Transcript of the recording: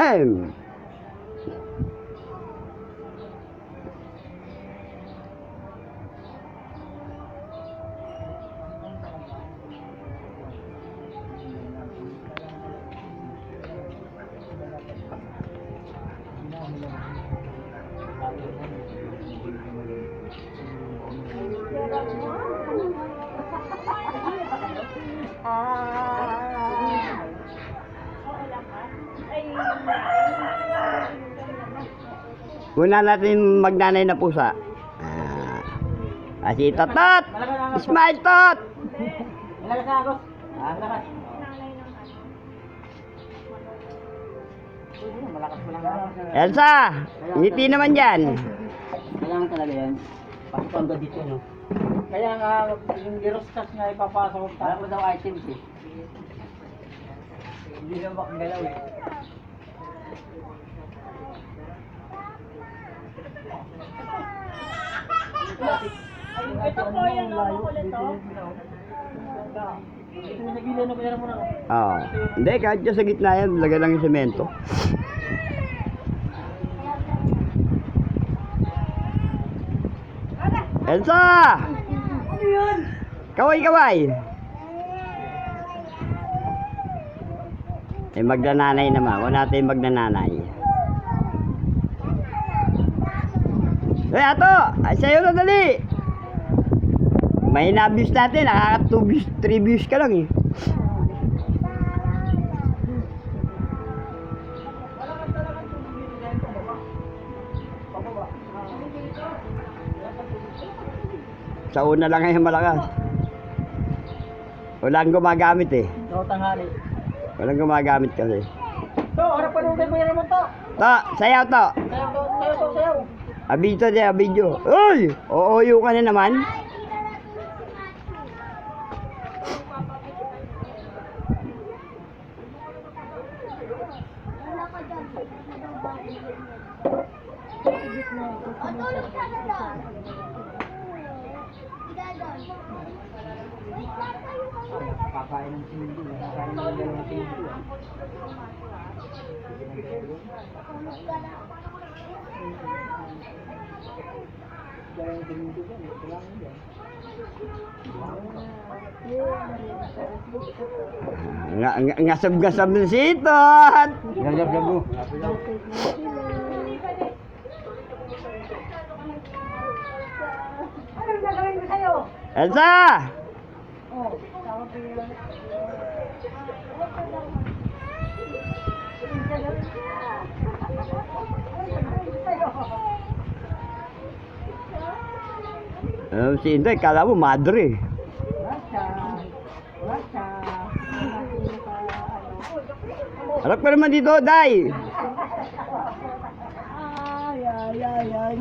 time! Una natin magnanay na pusa. Si Totot! Smile, Tot! Malakas na Agos. Malakas. Malakas mo lang ako. Elsa! Ngiti naman dyan. Kailangan talaga yan. Pasok ang dito, no? Kaya nga, yung girostas nga ipapasok. Para ko daw items eh. Hindi na makagalaw eh. Ito po yung makulit to. Oo. Hindi, kahit dyan sa gitna yan, lagay lang yung semento. Elsa! Ano yun? Kaway, kaway! Eh, magnananay naman. Huwag natin magnananay. Eh, ato! Ay, sa'yo na dali! May na-views natin. Nakaka 2 views, 3 views ka lang eh. Sa una lang ngayon malakas. Walang gumagamit eh. No, tanghali. Walang gumagamit kasi. To, harap pa nung mo yan naman to. To, sayaw to. Sayaw. Abito din, abidyo. Uy! Ooyo ka na naman. Kakain ng sindi. Kakain ng dalawang sindi. Ngasab-ngasab na si Tot. Gagab mo. Anong gagawin ko sa'yo? Elsa! Oh, tawag ko yun. Si Inday, kala mo madre. Harap ka naman dito, Day. Ay, ay, ay, ay.